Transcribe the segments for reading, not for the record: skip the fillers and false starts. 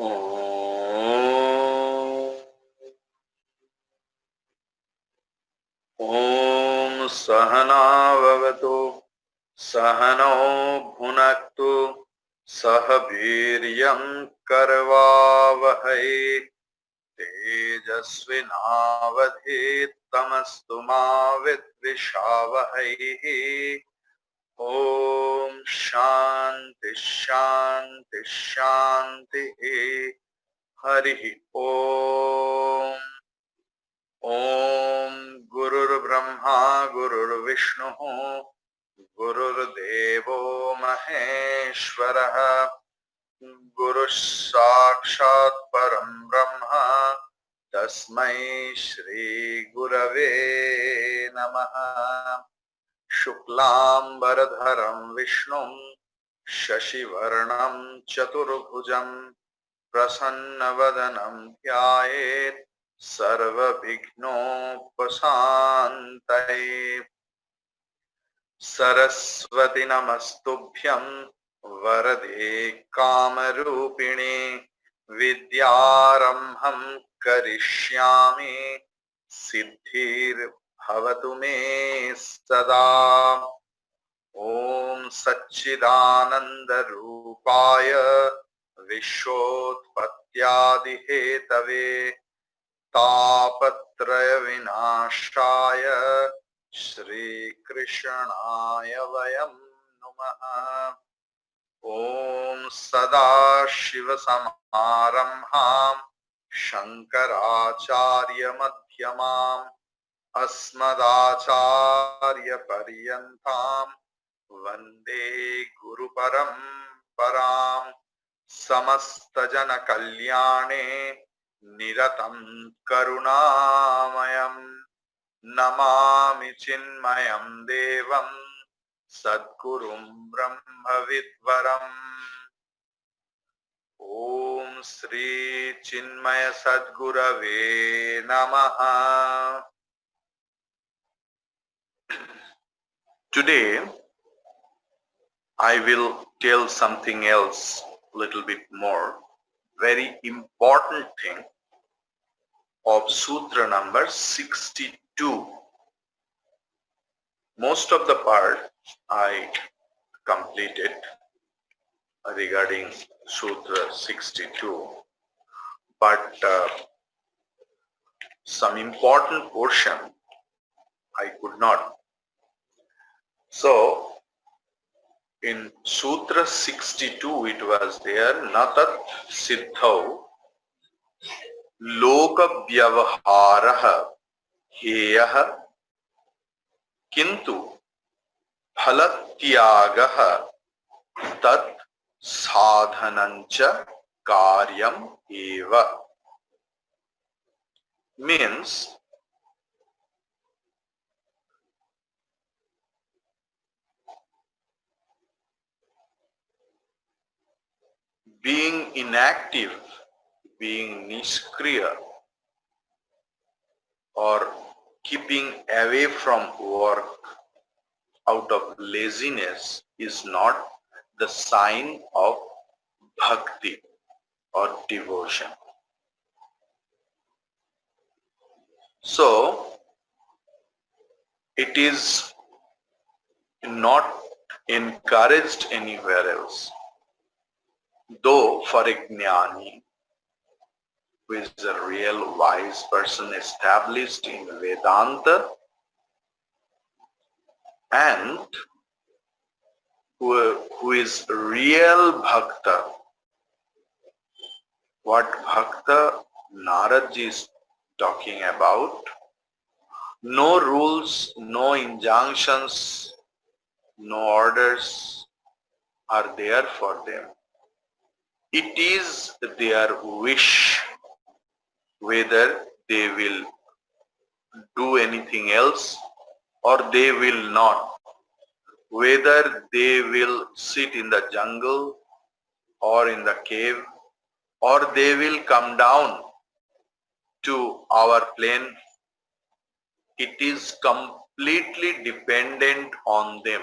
ॐ सहनाववतु सहनौ भुनक्तु सह वीर्यं करवावहै तेजस्विनावधीतमस्तु मा विद्विषावहै। ॐ शान्ति शान्ति शान्तिः। हरिः ॐ। ॐ गुरुर्ब्रह्मा गुरुर्विष्णुः गुरुर्देवो महेश्वरः गुरुः साक्षात् परं ब्रह्म तस्मै श्री गुरवे नमः। शुक्लांबरधरं विष्णुं शशिवर्णं चतुर्भुजं प्रसन्नवदनं ध्यायेत् सर्वविघ्नोपशान्तये। सरस्वती नमस्तुभ्यं वरदे कामरूपिणे विद्यारम्भं करिष्यामि सिद्धिर्भवतु मे सदा। ॐ सच्चिदानन्दरूपाय विश्वोत्पत्त्यादिहेतवे तापत्रय विनाशाय श्रीकृष्णाय वयं नुमः। ॐ सदाशिवसमारम्भां शङ्कराचार्यमध्यमाम् अस्मदाचार्यपर्यन्तां वन्दे गुरुपरम्पराम्। समस्तजनकल्याणे निरतं करुणामयं नमामि चिन्मयं देवं सद्गुरुं ब्रह्मविद्वरम्। ॐ श्री चिन्मय सद्गुरवे नमः। Today I will tell something else, little bit more, very important thing of Sutra number 62. Most of the part I completed regarding Sutra 62, but some important portion I could not. So in Sutra 62 it was there, natat siddhau loka vyavaharah heyah किंतु फलत्यागः तत् साधनञ्च कार्यम एव. Means being inactive, being niskriya, or keeping away from work out of laziness is not the sign of bhakti or devotion. So it is not encouraged anywhere else. Though for a jnani, who is a real wise person established in Vedanta and who is real bhakta, what bhakta Narad ji is talking about, no rules, no injunctions, no orders are there for them. It is their wish whether they will do anything else or they will not, whether they will sit in the jungle or in the cave, or they will come down to our plane. It is completely dependent on them.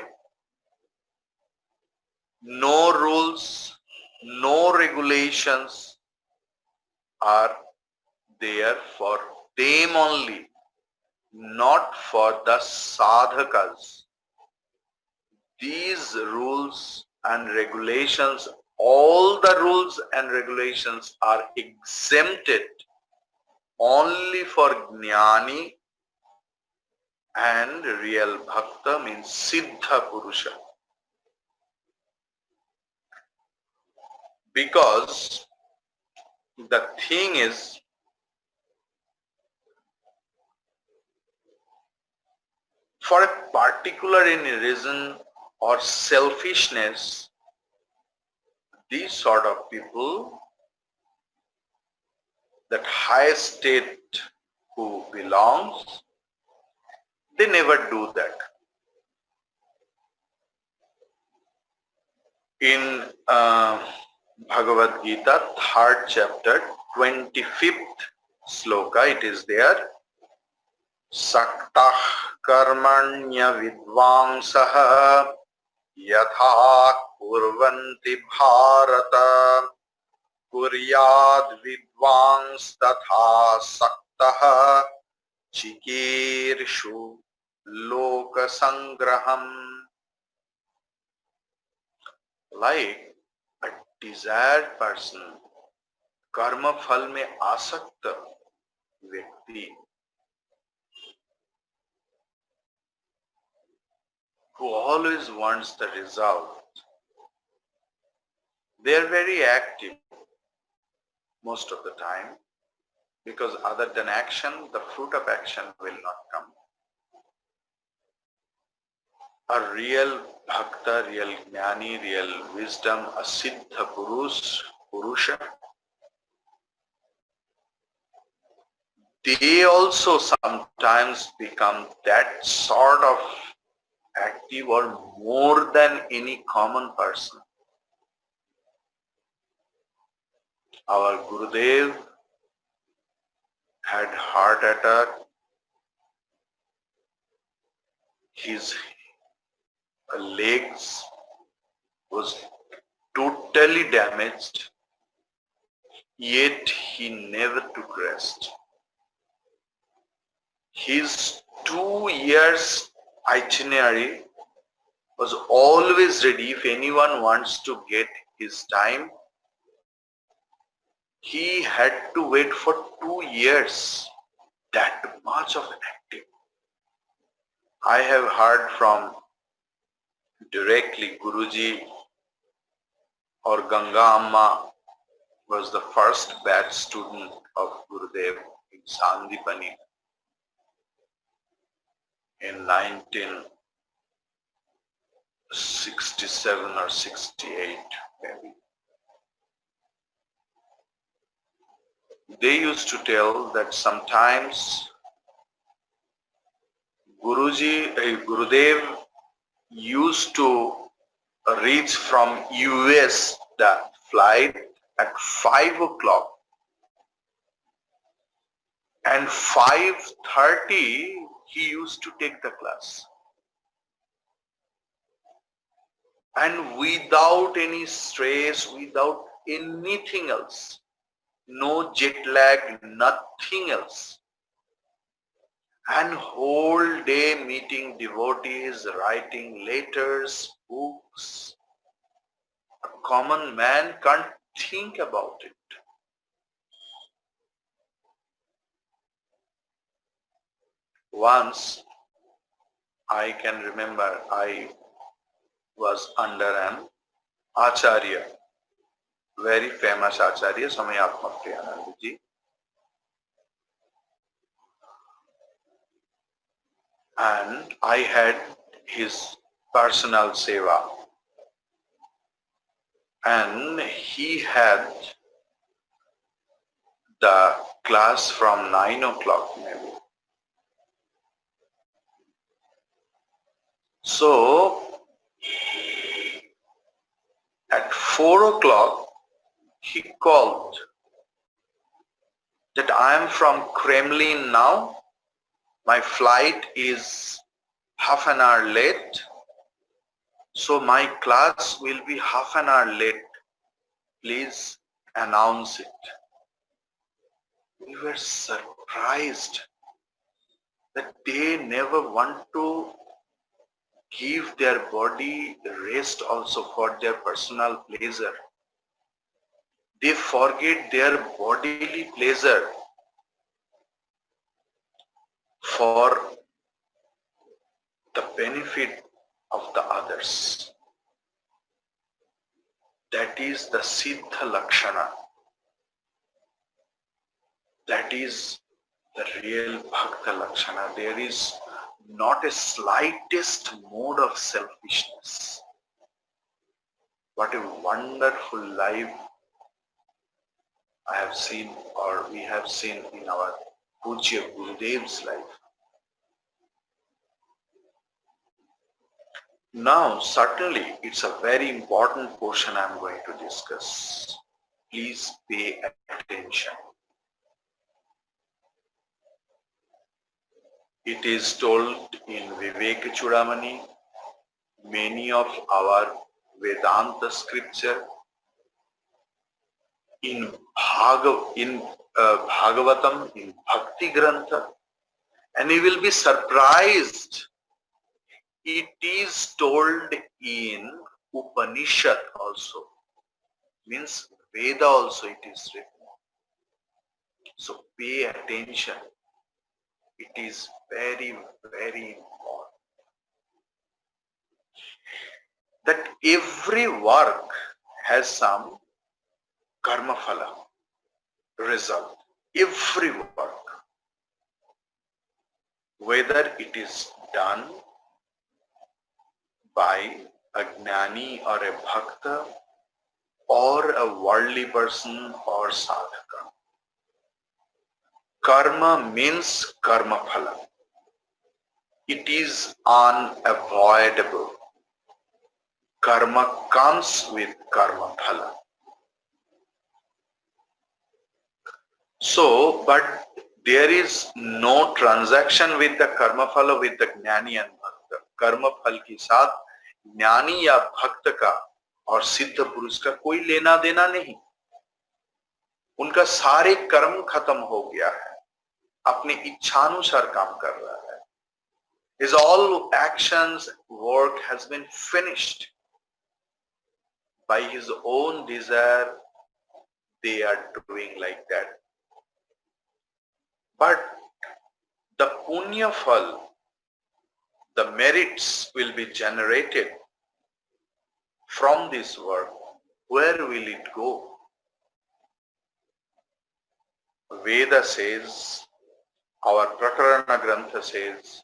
No rules, no regulations, are there for them only, not for the sadhakas. These rules and regulations, all the rules and regulations are exempted only for Jnani and real Bhakta, means Siddha Purusha. Because the thing is, for a particular any reason or selfishness, these sort of people, that high state who belongs, they never do that. In Bhagavad Gita, 3rd chapter, 25th sloka, it is there. Saktah karmanya vidvansah yatha kurvanti bharata kuryad vidvans tatha saktah chikershu loka sangraham. Like a desired person, कर्म फल में आसक्त व्यक्ति, who always wants the result, they are very active most of the time, because other than action, the fruit of action will not come. A real bhakta, real jnani, real wisdom, a siddha purusha, they also sometimes become that sort of active or more than any common person. Our Gurudev had heart attack. His legs was totally damaged, yet he never took rest. His 2 years itinerary was always ready. If anyone wants to get his time, he had to wait for 2 years. That much of active. I have heard from directly Guruji or Ganga Amma was the first batch student of Gurudev in Sandipani in 1967 or 68 maybe. They used to tell that sometimes Gurudev used to reach from US the flight at 5 o'clock, and 5:30 he used to take the class, and without any stress, without anything else, no jet lag, nothing else, and whole day meeting devotees, writing letters, books. A common man can't think about it. Once I can remember I was under an Acharya, very famous Acharya, Samayatma Priyananda ji. And I had his personal seva. And he had the class from 9 o'clock maybe. So at 4 o'clock he called that I am from Kremlin now. My flight is half an hour late. So my class will be half an hour late. Please announce it. we were surprised that they never want to give their body rest also for their personal pleasure. They forget their bodily pleasure for the benefit of the others. That is the Siddha Lakshana. That is the real Bhakta Lakshana. There is not a slightest mode of selfishness. What a wonderful life I have seen, or we have seen in our Pujya Gurudev's life. Now, certainly, it's a very important portion I'm going to discuss. Please pay attention. It is told in Viveka Chudamani, many of our Vedanta scripture, in Bhagavatam, in Bhakti Grantha, and you will be surprised. It is told in Upanishad also, means Veda also it is written. So pay attention. It is very, very important that every work has some karma phala result. Every work, whether it is done by a gnani or a bhakta or a worldly person or sadhaka. Karma means karma phala. It is unavoidable. Karma comes with karma phala. So, but there is no transaction with the karma phala with the gnani and bhakta. Karma phal के साथ ज्ञानी या भक्त का और सिद्ध पुरुष का कोई लेना देना नहीं. उनका सारे कर्म खत्म हो गया है, अपने इच्छानुसार काम कर रहा है. His all actions, work has been finished. By his own desire, they are doing like that. But the punya phal, the merits will be generated from this work. Where will it go? Veda says, our Prakarana Grantha says,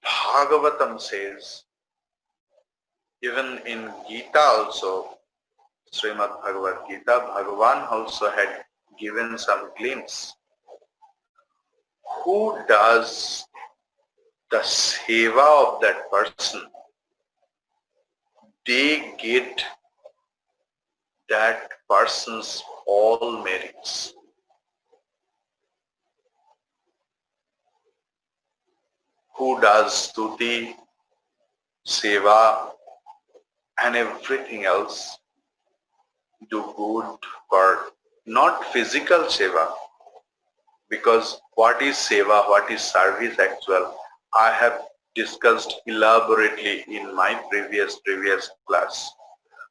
Bhagavatam says, even in Gita also, Srimad Bhagavad Gita, Bhagavan also had given some glimpse. Who does the seva of that person, they get that person's all merits. Who does stuti, seva, and everything else, do good for not physical seva, because what is seva, what is service actual, I have discussed elaborately in my previous class.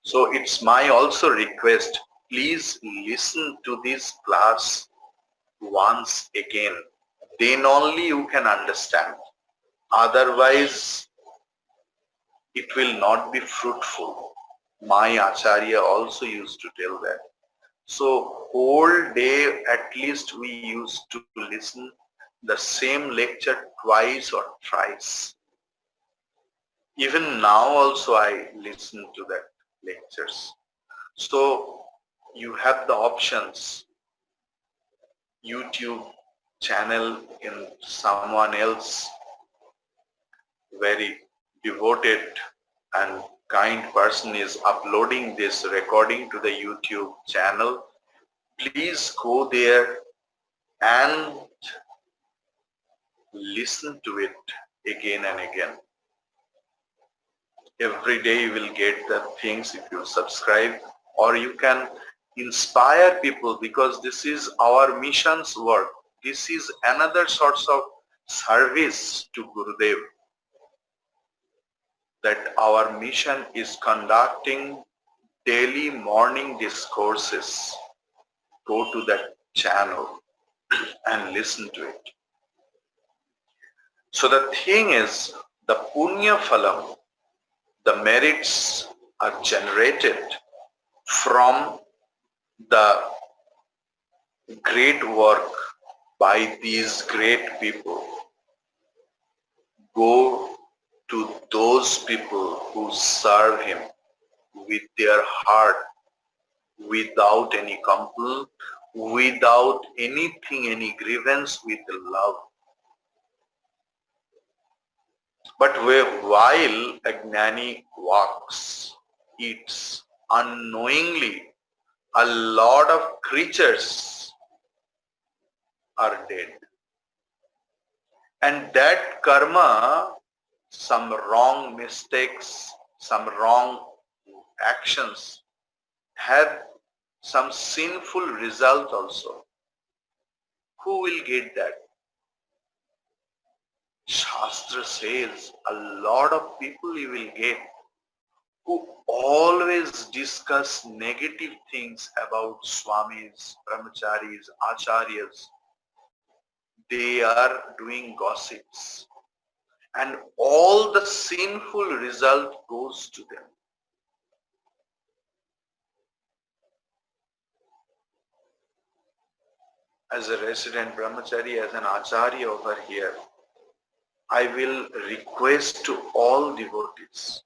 So it's my also request, please listen to this class once again, then only you can understand. Otherwise, it will not be fruitful. My Acharya also used to tell that. So whole day at least we used to listen the same lecture twice or thrice. Even now also I listen to that lectures. So you have the options, YouTube channel in someone else, very devoted and kind person is uploading this recording to the YouTube channel. Please go there and listen to it again and again. Every day you will get the things if you subscribe, or you can inspire people, because this is our mission's work. This is another source of service to Gurudev, that our mission is conducting daily morning discourses. Go to that channel and listen to it. So the thing is, the punya phalam, the merits are generated from the great work by these great people. Go to those people who serve him with their heart, without any compulsion, without anything, any grievance, with love. But while a gnani walks, eats unknowingly, a lot of creatures are dead. And that karma, some wrong mistakes, some wrong actions, have some sinful result also. Who will get that? Shastra says a lot of people you will get who always discuss negative things about swamis, brahmacharis, acharyas. They are doing gossips, and all the sinful result goes to them. As a resident brahmachari, as an acharya over here, I will request to all devotees,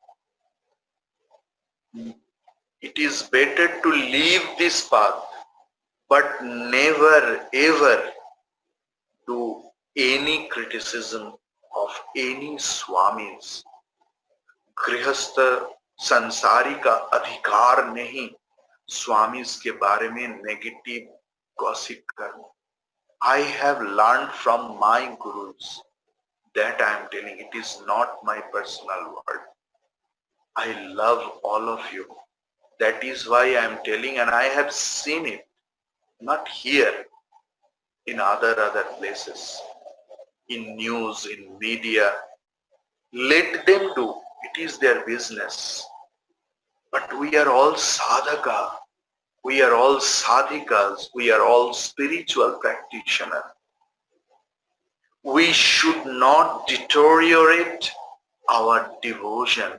it is better to leave this path, but never ever do any criticism of any swamis. गृहस्थ संसारी का अधिकार नहीं स्वामीज के बारे में negative gossip करना. I have learned from my gurus, that I am telling. It is not my personal word. I love all of you. That is why I am telling, and I have seen it, not here, in other places, in news, in media. Let them do. It is their business. But we are all sadhaka. We are all sadhikas. We are all spiritual practitioners. We should not deteriorate our devotion.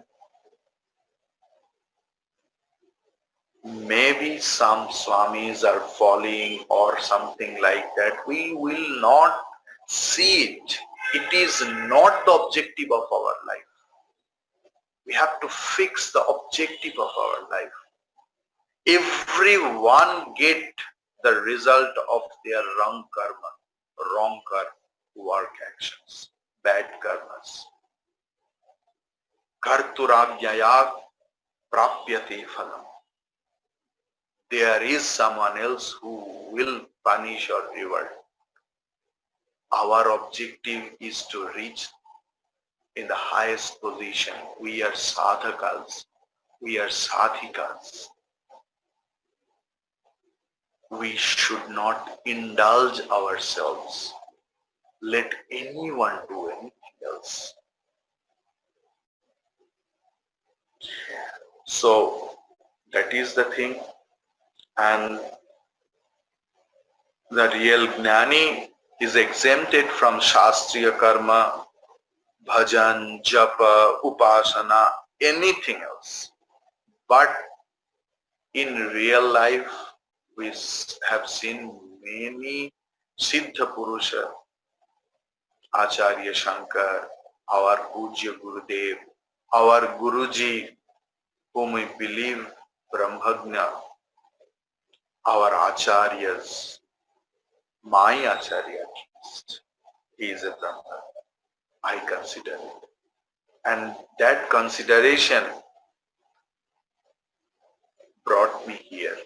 Maybe some swamis are falling or something like that. We will not see it. It is not the objective of our life. We have to fix the objective of our life. Everyone get the result of their wrong work actions, bad karmas. Karturagyayak prapyate phalam. There is someone else who will punish or reward. Our objective is to reach in the highest position. We are sadhakas. We are sadhikas. We should not indulge ourselves. Let anyone do anything else. So that is the thing. And the real gnani is exempted from shastriya karma, bhajan, japa, upasana, anything else. But in real life, we have seen many Siddha Purusha, Acharya Shankar, our Pujya Gurudev, our Guruji, whom we believe Brahmagna, our Acharyas, my Acharya, he is a Brahman. I consider it. And that consideration brought me here.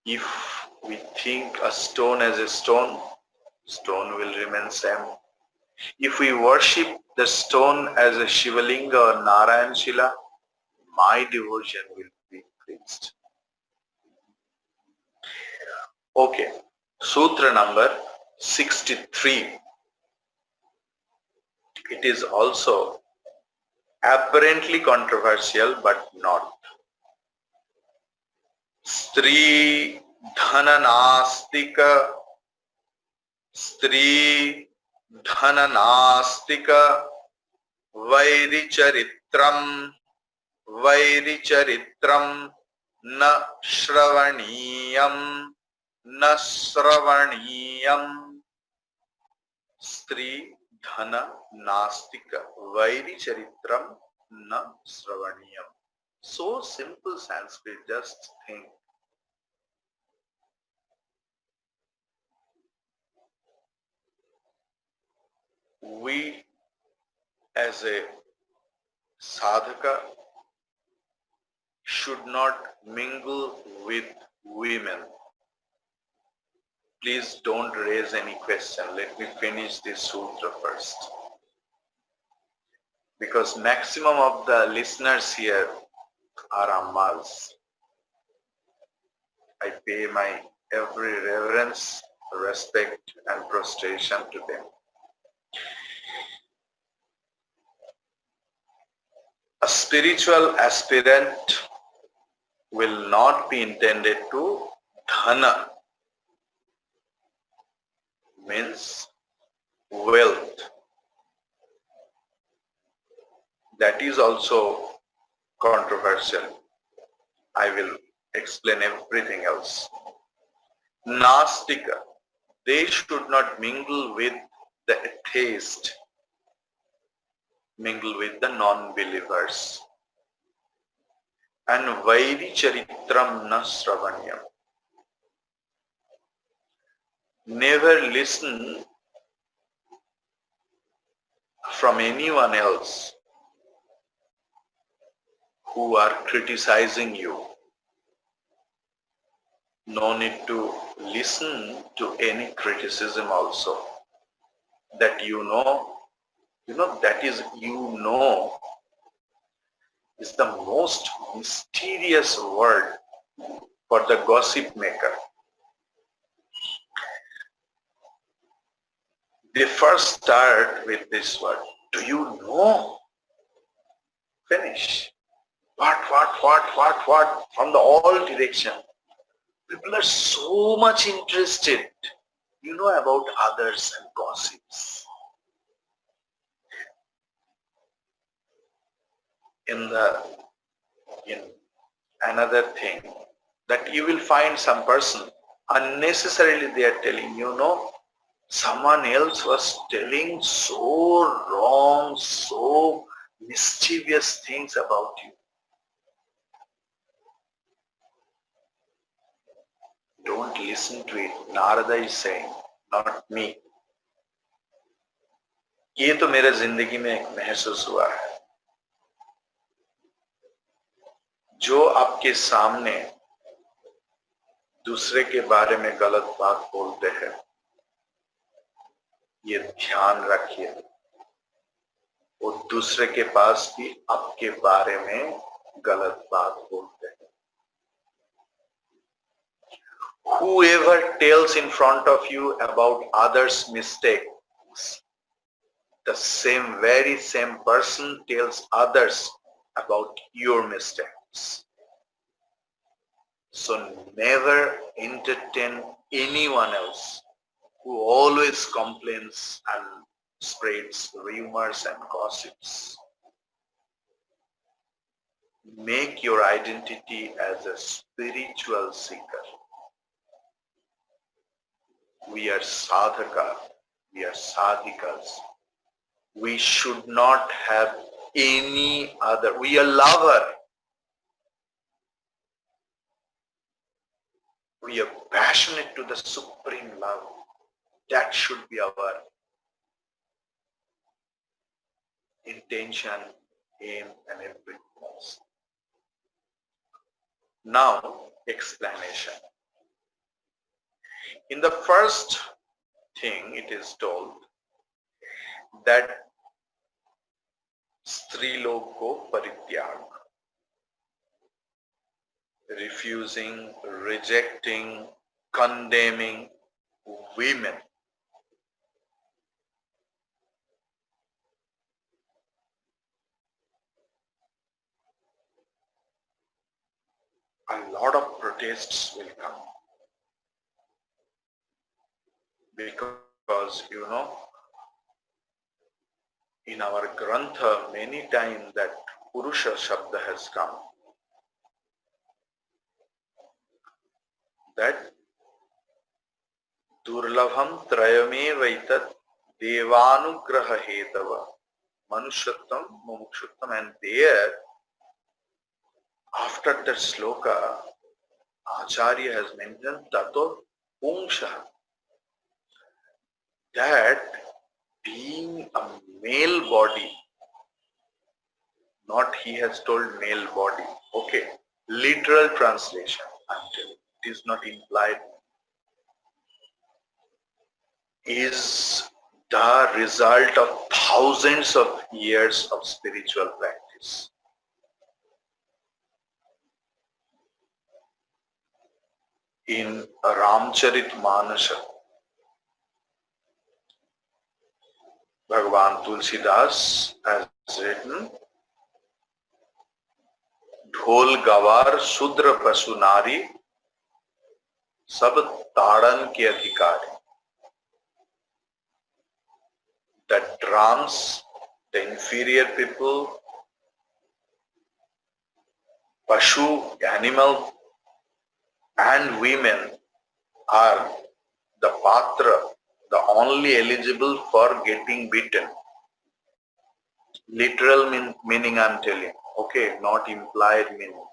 If we think a stone as a stone, stone will remain same. If we worship the stone as a Shivalinga or Narayan Shila, my devotion will be great. against. Okay, Sutra number 63. It is also apparently controversial but not. Stri dhananastika, Stri dhananastika vairicharitram, vairicharitram na shravaniyam, na shravaniyam. Stri dhana nastika vairi charitram na shravaniyam. So simple Sanskrit, just think. We as a sadhaka should not mingle with women. Please don't raise any question. Let me finish this sutra first. Because maximum of the listeners here are ammas. I pay my every reverence, respect and prostration to them. A spiritual aspirant will not be intended to dhana, means wealth. That is also controversial. I will explain everything else. Nastika, they should not mingle with the atheist, mingle with the non-believers. And Vairi Charitram na Sravanyam. Never listen from anyone else who are criticizing you. No need to listen to any criticism also. That that is is the most mysterious word for the gossip maker. They first start with this word. Do you know? Finish. What? From the all direction. People are so much interested, about others and gossips. In another thing, that you will find some person unnecessarily they are telling someone else was telling so wrong, so mischievous things about you. Don't listen to it. Narada is saying, not me. ये तो मेरे जिंदगी में महसूस हुआ है. जो आपके सामने दूसरे के बारे में गलत बात बोलते हैं, ये ध्यान रखिए, वो दूसरे के पास भी आपके बारे में गलत बात बोलते हैं. Whoever tells in front of you about others' mistakes, the very same person tells others about your mistakes. So never entertain anyone else who always complains and spreads rumors and gossips. Make your identity as a spiritual seeker. We are sadhaka, we are sadhikas. We should not have any other. We are lover. We are passionate to the supreme love. That should be our intention, aim, and everything else. Now, explanation. In the first thing, it is told that स्त्रीलोक को परित्याग. refusing, rejecting, condemning women. A lot of protests will come because in our Grantha many times that Purusha Shabda has come, that Durlabham Trayame Vaitat Devanugraha Hetava Manushattam Mumukshuttam, and there after that sloka Acharya has mentioned Tato Pungsha, that being a male body, not he has told male body, okay, literal translation, until it is not implied, is the result of thousands of years of spiritual practice. In Ramcharitmanas, Bhagavan Tulsidas has written, ढोल गवार शूद्र पशु नारी सब ताड़न के अधिकारी. The drums, the inferior people, pashu, animal, and women are the patra, the only eligible for getting beaten. Literal meaning I'm telling, okay, not implied meaning.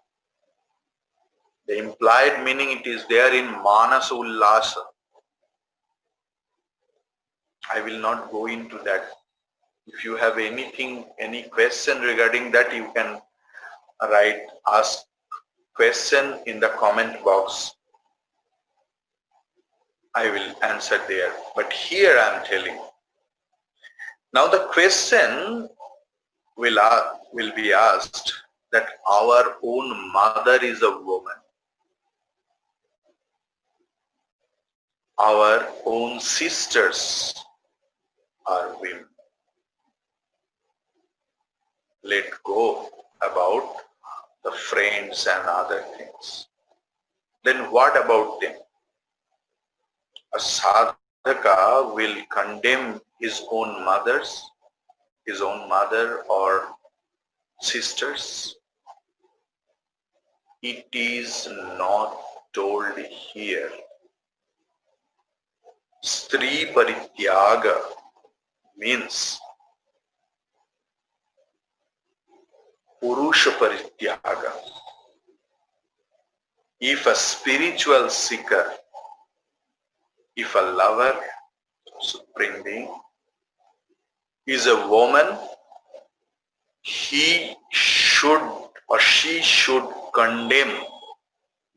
The implied meaning, it is there in Manasa Ullasa. I will not go into that. If you have anything, any question regarding that, you can write, ask question in the comment box. I will answer there. But here I am telling. Now the question will be asked that our own mother is a woman. Our own sisters are women. Let go about the friends and other things. Then what about them? A sadhaka will condemn his own mother or sisters. It is not told here. Stri parityaga means Purusha parityaga. If a spiritual seeker, if a lover, supreme being, is a woman, he should or she should condemn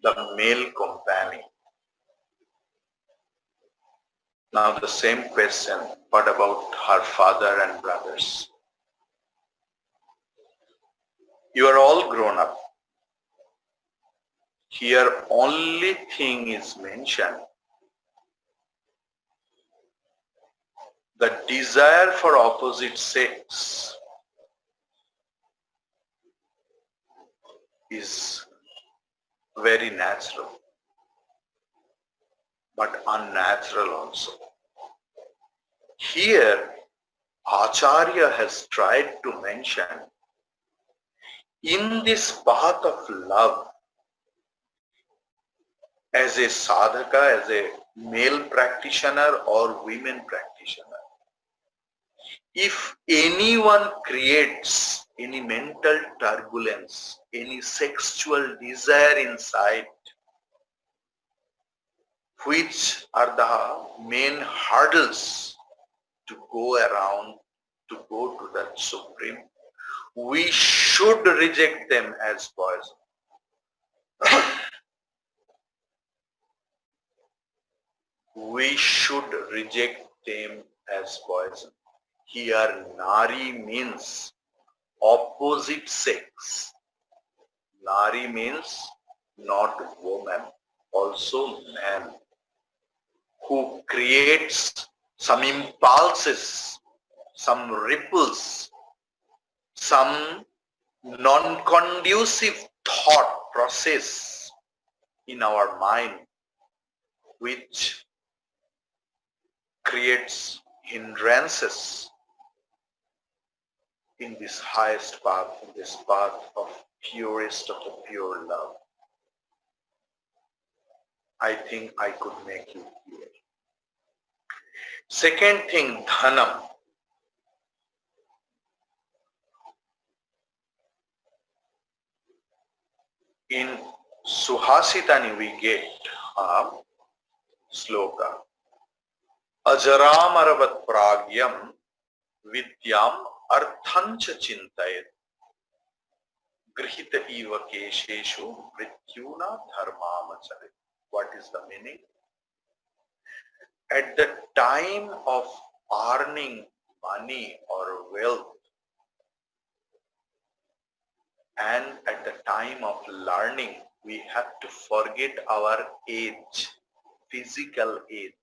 the male companion. Now the same question, what about her father and brothers? You are all grown up. Here only thing is mentioned, the desire for opposite sex is very natural, but unnatural also. Here, Acharya has tried to mention, in this path of love, as a sadhaka, as a male practitioner or women practitioner, if anyone creates any mental turbulence, any sexual desire inside, which are the main hurdles to go around, to go to that Supreme, we should reject them as poison. We should reject them as poison. Here Nari means opposite sex. Nari means not woman, also man, who creates some impulses, some ripples, some non-conducive thought process in our mind, which creates hindrances in this highest path, in this path of purest of the pure love. I think I could make you clear. Second thing, dhanam. In Suhasitani we get a sloka. Ajaramaravat pragyam vidyam arthancha chintayet grihita eva kesheshu mrityuna dharmamacharit. What is the meaning? At the time of earning money or wealth and at the time of learning, we have to forget our age, physical age.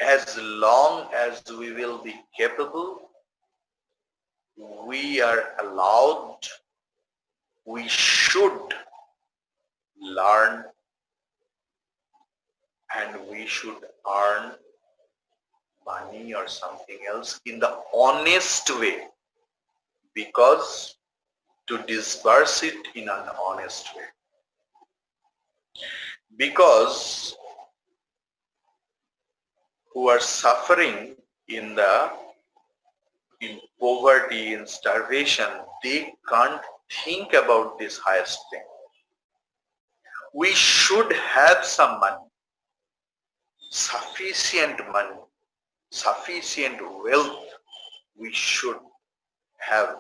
As long as we will be capable, we are allowed, we should learn and we should earn money or something else in the honest way, because to disburse it in an honest way. Because who are suffering in poverty, in starvation, they can't think about this highest thing. We should have some money, sufficient money, sufficient wealth we should have.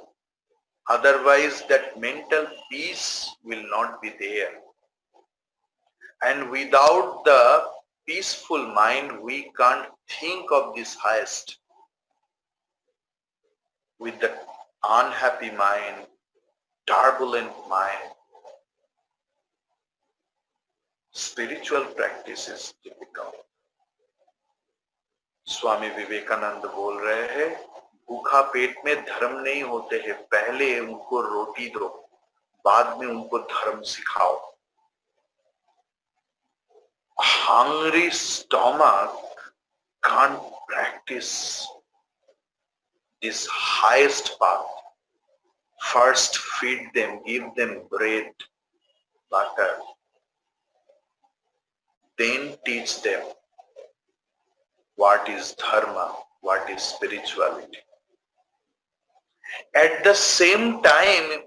Otherwise that mental peace will not be there. And without the peaceful mind, we can't think of this highest. With the unhappy mind, turbulent mind, spiritual practice is difficult. Swami Vivekananda बोल रहे हैं, भूखा पेट में धर्म नहीं होते हैं, पहले उनको रोटी दो, बाद में उनको धर्म सिखाओ. Hungry stomach can't practice this highest path. First feed them, give them bread, butter, then teach them what is dharma, what is spirituality. At the same time,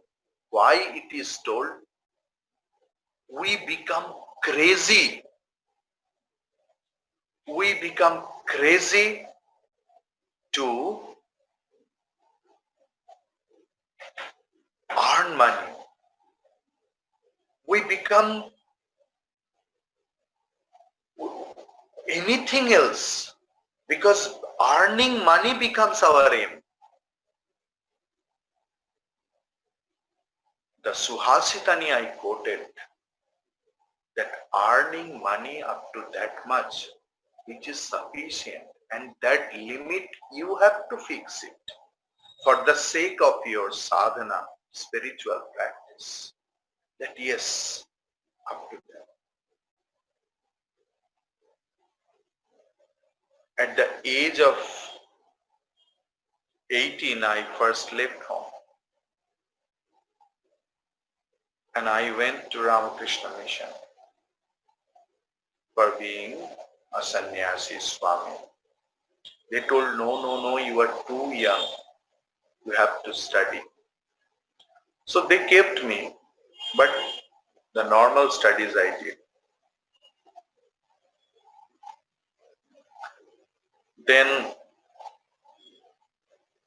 why it is told, we become crazy. We become crazy to earn money. We become anything else because earning money becomes our aim. The Suhasitani I quoted, that earning money up to that much, which is sufficient, and that limit you have to fix it for the sake of your sadhana, spiritual practice. That yes, up to that. At the age of 18, I first left home. And I went to Ramakrishna Mission for being a sannyasi swami. They told, no, you are too young. You have to study. So they kept me, but the normal studies I did. Then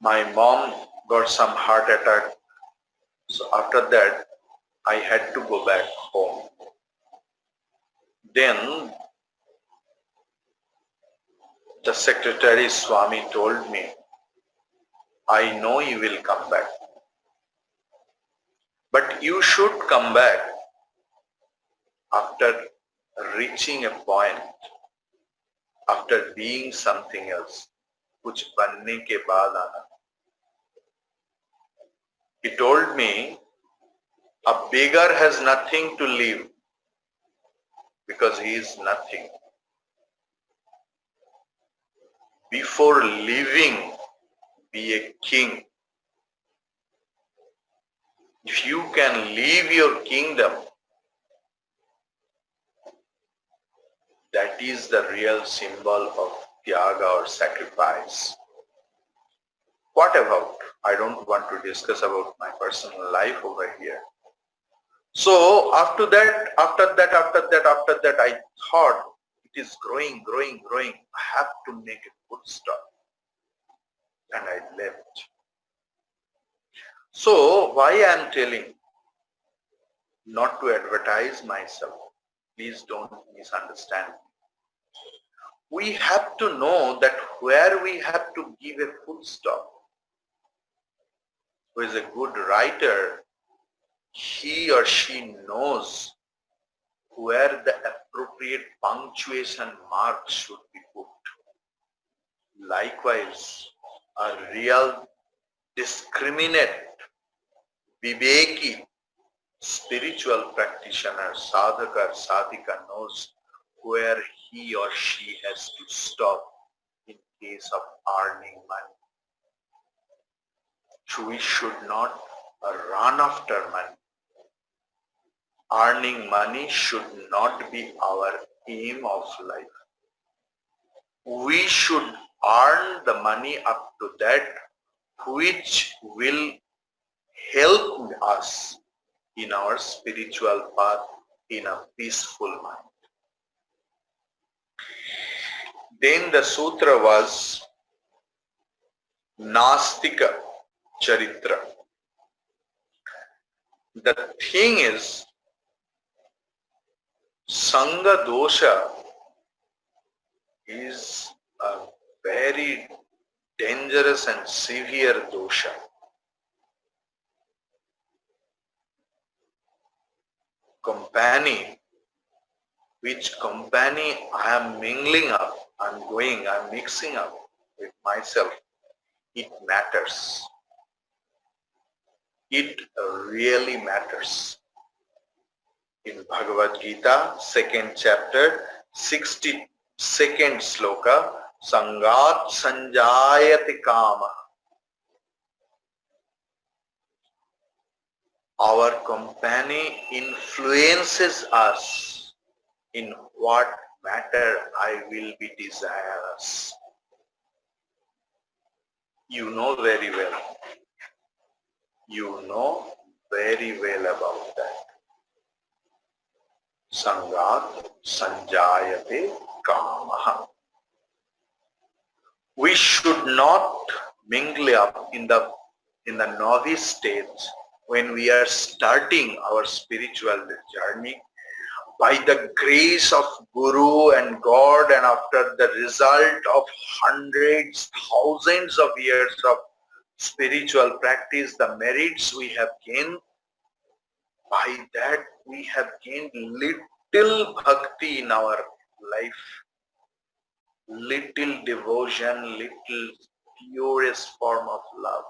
my mom got some heart attack. So after that, I had to go back home. Then the secretary Swami told me, I know you will come back. But you should come back after reaching a point, after being something else. कुछ बनने के बाद आना. He told me a beggar has nothing to leave because he is nothing. Before leaving, be a king. If you can leave your kingdom, that is the real symbol of Tyaga or sacrifice. What about? I don't want to discuss about my personal life over here. So after that, I thought it is growing. I have to make a full stop. And I left. So why I am telling not to advertise myself? Please don't misunderstand. We have to know that where we have to give a full stop. Who is a good writer, he or she knows where the appropriate punctuation mark should be put. Likewise, a real discriminate, viveki, spiritual practitioner, sadhaka, sadhika knows where he or she has to stop in case of earning money. So we should not run after money. Earning money should not be our aim of life. We should earn the money up to that which will help us in our spiritual path in a peaceful mind. Then the sutra was Nastika Charitra. The thing is, Sangha dosha is a very dangerous and severe dosha. Company, which company I am mingling up, I'm mixing up with myself, it matters. It really matters. In Bhagavad Gita, 2nd chapter, 62nd sloka, Sangat Sanjayati Kama. Our company influences us in what matter I will be desirous. You know very well. You know very well about that. Sangat Sanjayate Kamaha. We should not mingle up in the novice stage when we are starting our spiritual journey. By the grace of Guru and God, and after the result of hundreds, thousands of years of spiritual practice, the merits we have gained, by that we have gained little bhakti in our life, little devotion, little purest form of love.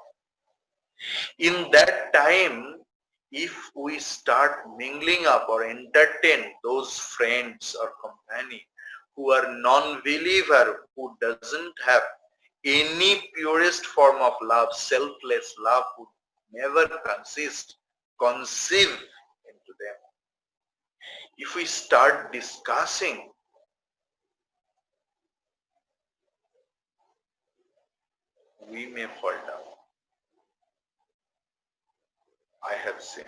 In that time, if we start mingling up or entertain those friends or company who are non-believer, who doesn't have any purest form of love, selfless love would never conceive into them. If we start discussing, we may fall down. I have seen,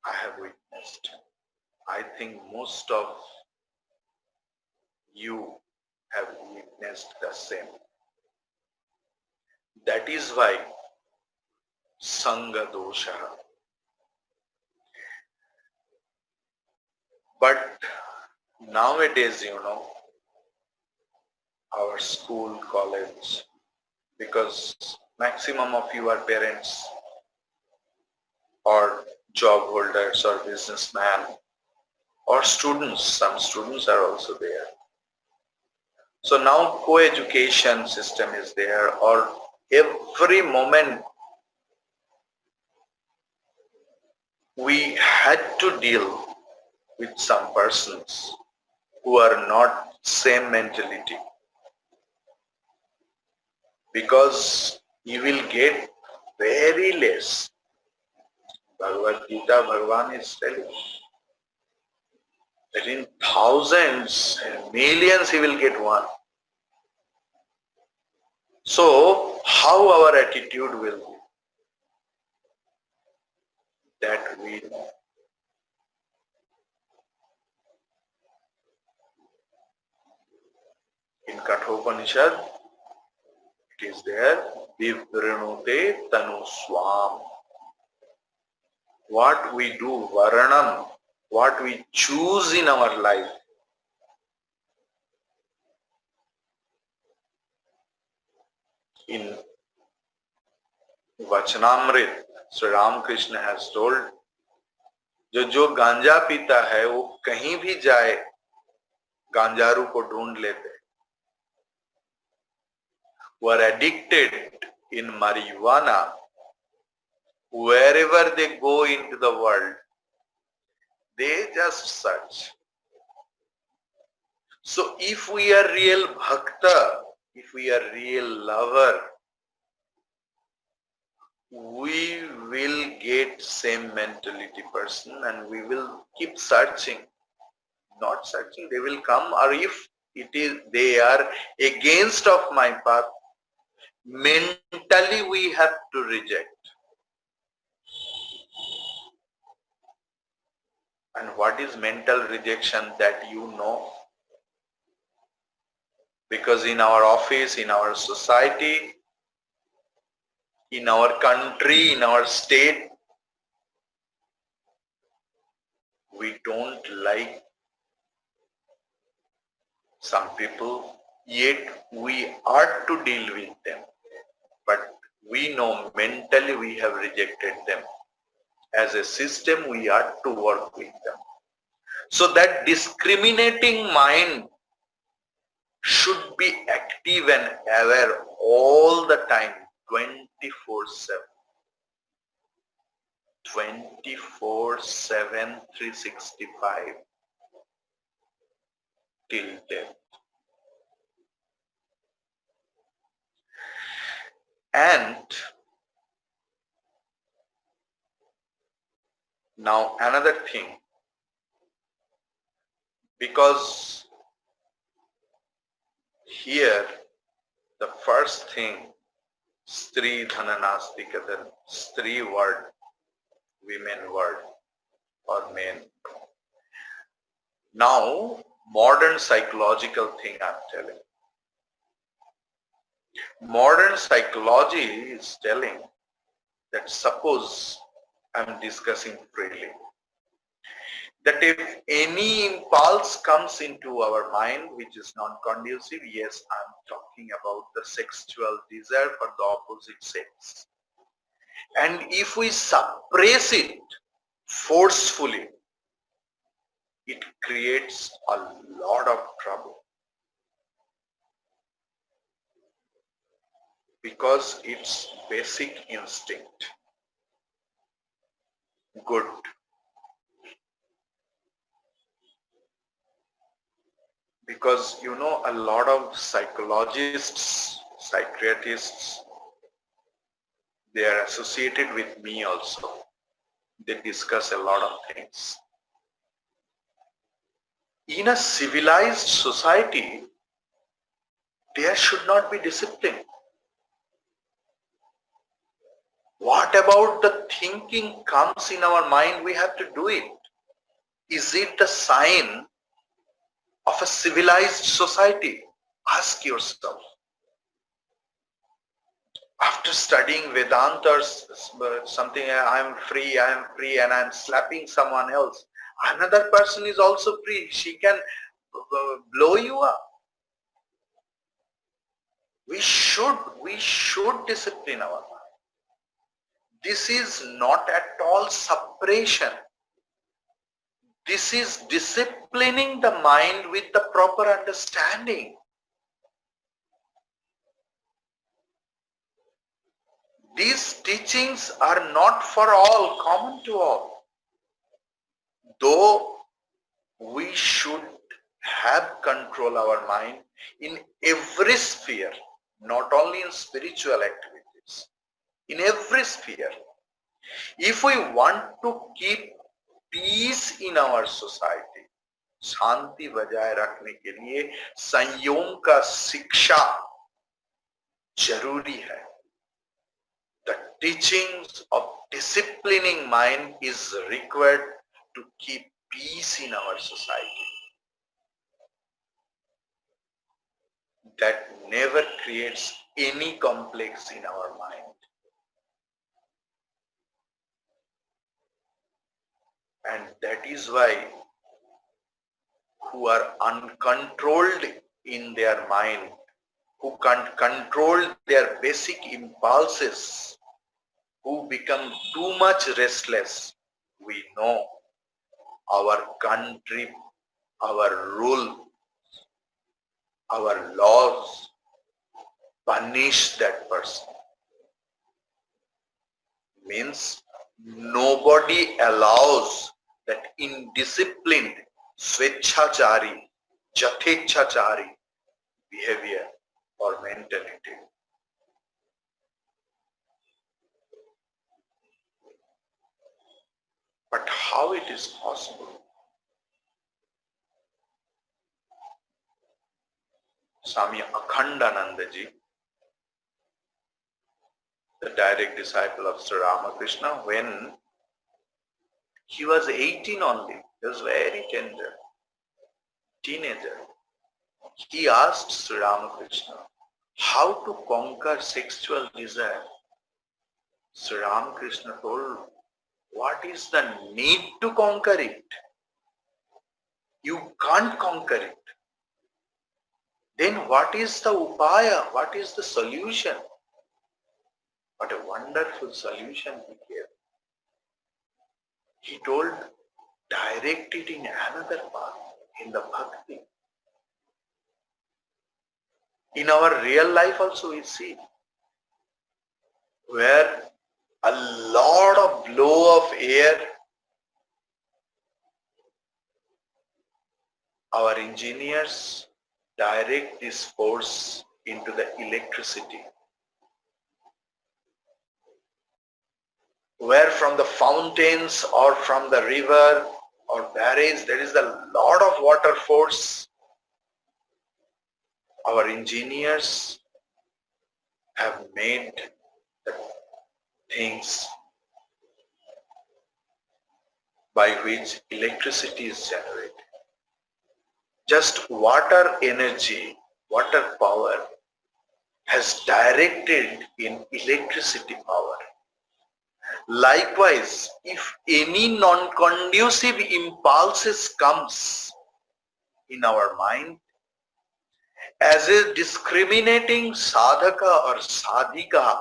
I have witnessed. I think most of you have witnessed the same. That is why Sangha dosha. But nowadays, our school, college, because maximum of you are parents, or job holders or businessmen or students. Some students are also there. So now co-education system is there, or every moment we had to deal with some persons who are not same mentality, because you will get very less. Bhagavad Gita, Bhagavan is telling that in thousands and millions he will get one. So how our attitude will be, that we know. In Kathopanishad it is there, Vivrinute Tanu Swam. What we do, Varanam, what we choose in our life, in Vachanamrit, Sri Ramakrishna has told, जो गांजा पीता है वो कहीं भी जाए गांजारू को ढूंढ लेते, who are addicted in marijuana, wherever they go into the world, they just search. So if we are real bhakta, if we are real lover, we will get same mentality person and we will keep searching. Not searching, they will come, or if it is they are against of my path, mentally we have to reject. And what is mental rejection, that you know? Because in our office, in our society, in our country, in our state, we don't like some people, yet we are to deal with them. But we know mentally we have rejected them. As a system, we are to work with them. So that discriminating mind should be active and aware all the time, 24/7. 24/7, 365 till death. And now another thing, because here the first thing, Stri Dhananasti Kadan, Stri word, women word or men. Now modern psychological thing I'm telling. Modern psychology is telling that suppose I'm discussing freely, that if any impulse comes into our mind which is non-conducive, yes, I'm talking about the sexual desire for the opposite sex. And if we suppress it forcefully, it creates a lot of trouble. Because it's basic instinct. Good. Because you know, a lot of psychologists, psychiatrists, they are associated with me also. They discuss a lot of things. In a civilized society, there should not be discipline. What about the thinking comes in our mind, we have to do it? Is it the sign of a civilized society? Ask yourself. After studying Vedanta or something, I am free, and I am slapping someone else. Another person is also free. She can blow you up. We should discipline our mind. This is not at all suppression. This is disciplining the mind with the proper understanding. These teachings are not for all, common to all. Though we should have control our mind in every sphere, not only in spiritual activities, in every sphere. If we want to keep peace in our society, शांति बजाय रखने के लिए संयम का शिक्षा जरूरी है. The teachings of disciplining mind is required to keep peace in our society. That never creates any complex in our mind. And that is why who are uncontrolled in their mind, who can't control their basic impulses, who become too much restless, we know our country, our rule, our laws punish that person. Means nobody allows that indisciplined, swechhachari, jathechachari behavior or mentality. But how it is possible? Swami Akhandanandaji, the direct disciple of Sri Ramakrishna, when he was 18 only, he was very tender, teenager. He asked Sri Ramakrishna how to conquer sexual desire. Sri Ramakrishna told, what is the need to conquer it? You can't conquer it. Then what is the upaya? What is the solution? What a wonderful solution he gave. He told, direct it in another path, in the bhakti. In our real life also we see where a lot of blow of air, our engineers direct this force into the electricity. Where from the fountains or from the river or barrage there is a lot of water force, our engineers have made the things by which electricity is generated. Just water energy, water power has directed in electricity power. Likewise, if any non-conducive impulses comes in our mind, as a discriminating sadhaka or sadhika,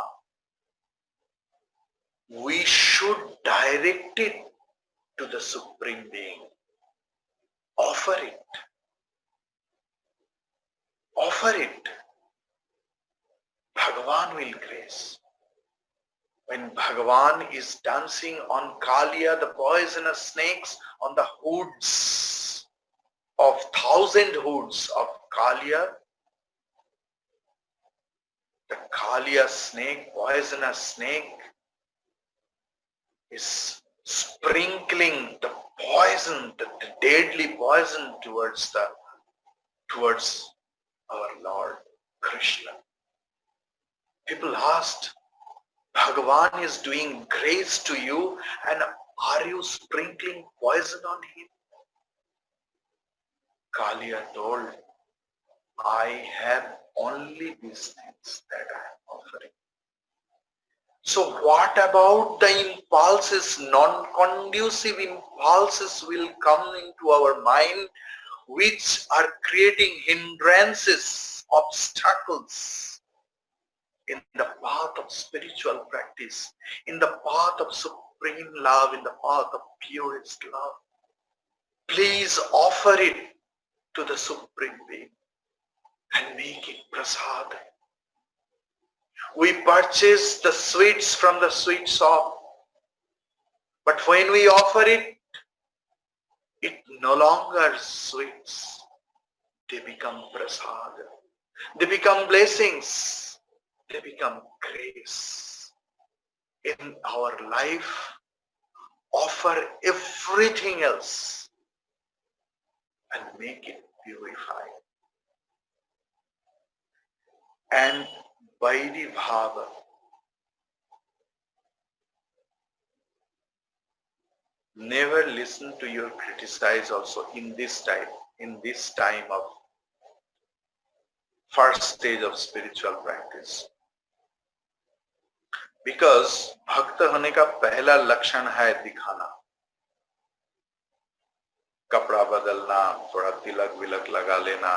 we should direct it to the Supreme Being. Offer it. Offer it. Bhagavan will grace. When Bhagavan is dancing on Kalia, the poisonous snakes, on the hoods of 1,000 hoods of Kalia, the Kalia snake, poisonous snake, is sprinkling the poison, the deadly poison towards our Lord Krishna. People asked, Bhagavan is doing grace to you and are you sprinkling poison on him? Kalia told, I have only these things that I am offering. So what about the impulses, non-conducive impulses will come into our mind which are creating hindrances, obstacles in the path of spiritual practice, in the path of supreme love, in the path of purest love. Please offer it to the Supreme Being and make it prasad. We purchase the sweets from the sweet shop, but when we offer it, it no longer sweets. They become prasad. They become blessings. They become grace. In our life, offer everything else and make it purified. And Vaidhi Bhava, never listen to your criticize also in this time of first stage of spiritual practice. Because भक्त होने का पहला लक्षण है दिखाना, कपड़ा बदलना, थोड़ा तिलक विलक लगा लेना,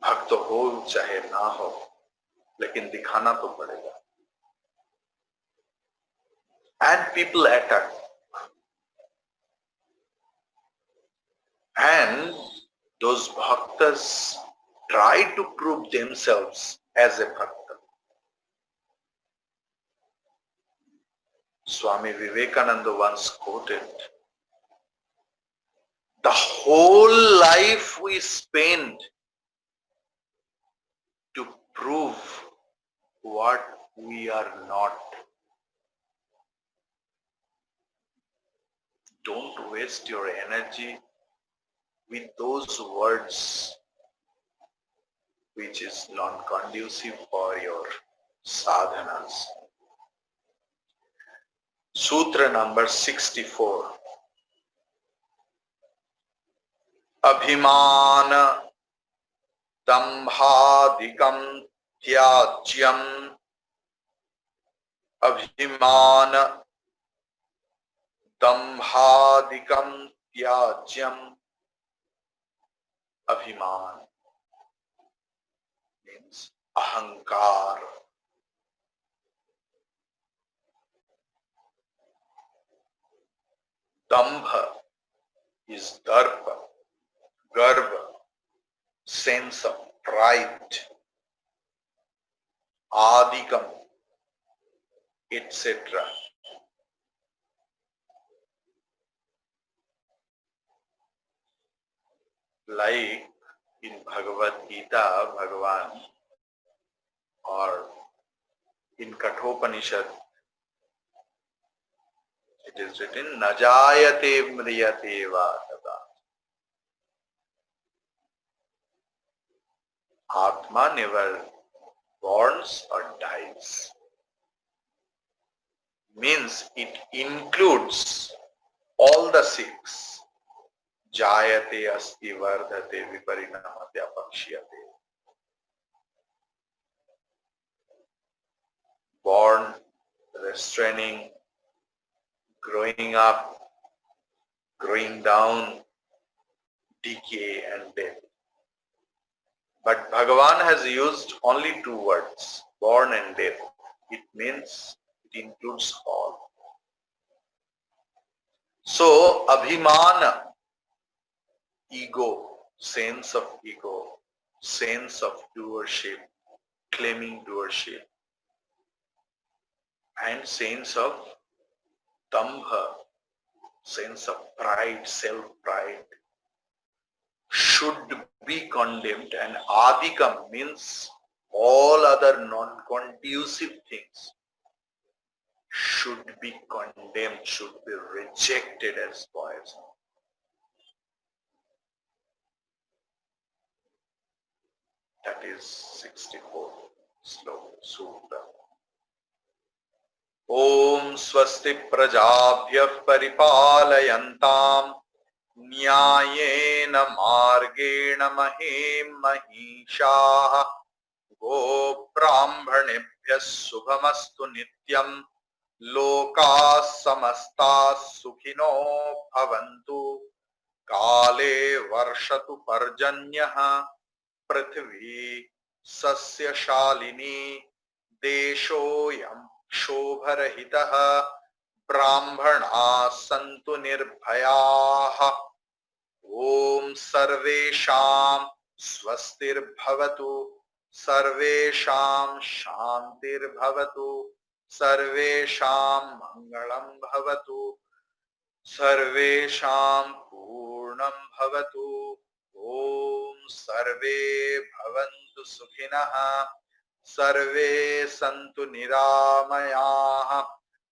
भक्त हो चाहे ना हो, लेकिन दिखाना तो पड़ेगा. And people attack. And those bhaktas try to prove themselves as a bhakta. Swami Vivekananda once quoted, the whole life we spend to prove what we are not. Don't waste your energy with those words which is non-conducive for your sadhanas. Sutra number 64. Abhimana dambhadikam tyajyam. Abhimana dambhadikam tyajyam. Abhiman means ahankar. Dambha is darpa, garva, sense of pride, adikam, etc. Like in Bhagavad Gita, Bhagavan, or in Kathopanishad, it is written, Najayate mriyate va tada. Atma never borns or dies. Means it includes all the six. Jayate asti vardhate viparinamate apakshiyate. Born, restraining, growing up, growing down, decay and death. But Bhagavan has used only two words, born and death. It means it includes all. So, Abhimana, ego, sense of doership, claiming doership, and sense of dambha, sense of pride, self-pride, should be condemned, and adikam means all other non-conducive things should be condemned, should be rejected as poison. That is 64 sloka sutra. Om swasti prajabhyah paripalayantam न्यायेन मार्गेण महीं महिषाः गोब्राह्मणेभ्यः शुभमस्तु नित्यं लोकाः समस्ताः सुखिनो भवन्तु काले वर्षतु पर्जन्यः पृथ्वी सस्यशालिनी देशोऽयं क्षोभरहितः ब्राह्मणाः सन्तु निर्भयाः ॐ सर्वेषां स्वस्तिर्भवतु सर्वेषां शान्तिर्भवतु सर्वेषां मङ्गलं भवतु सर्वेषां पूर्णं भवतु ॐ सर्वे भवन्तु सुखिनः सर्वे सन्तु निरामयाः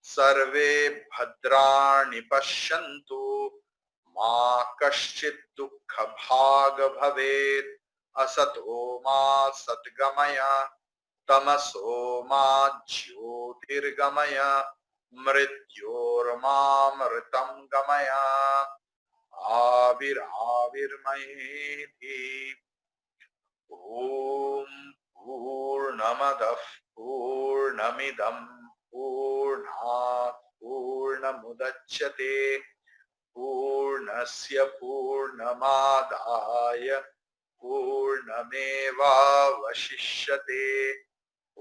सर्वे भद्राणि पश्यन्तु मा कश्चित् दुःखभाग् भवेत् असतो मा सद्गमय तमसो मा ज्योतिर्गमय मृत्योर्मामृतं गमय आविर्भाविर्मयेति ॐ पूर्णमदः पूर्णमिदं पूर्णात् पूर्णमुदच्यते पूर्णस्य पूर्णमादाय पूर्णमेवावशिष्यते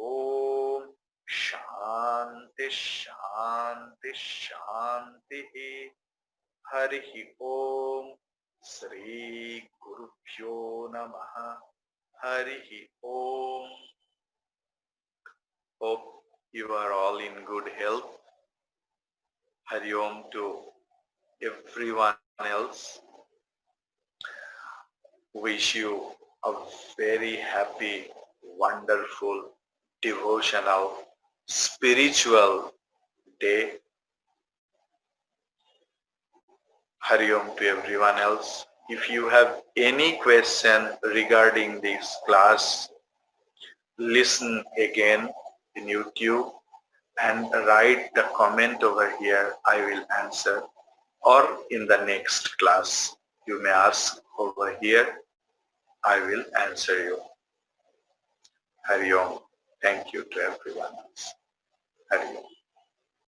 ॐ शान्ति शान्ति शान्तिः हरिः ॐ श्री गुरुभ्यो नमः हरिः ॐ Hope you are all in good health. Hari Om to everyone else. Wish you a very happy, wonderful, devotional, spiritual day. Hari Om to everyone else. If you have any question regarding this class, listen again in YouTube and write the comment over here. I will answer. Or in the next class, you may ask over here. I will answer you. Hari Om. Thank you to everyone else. Hari Om.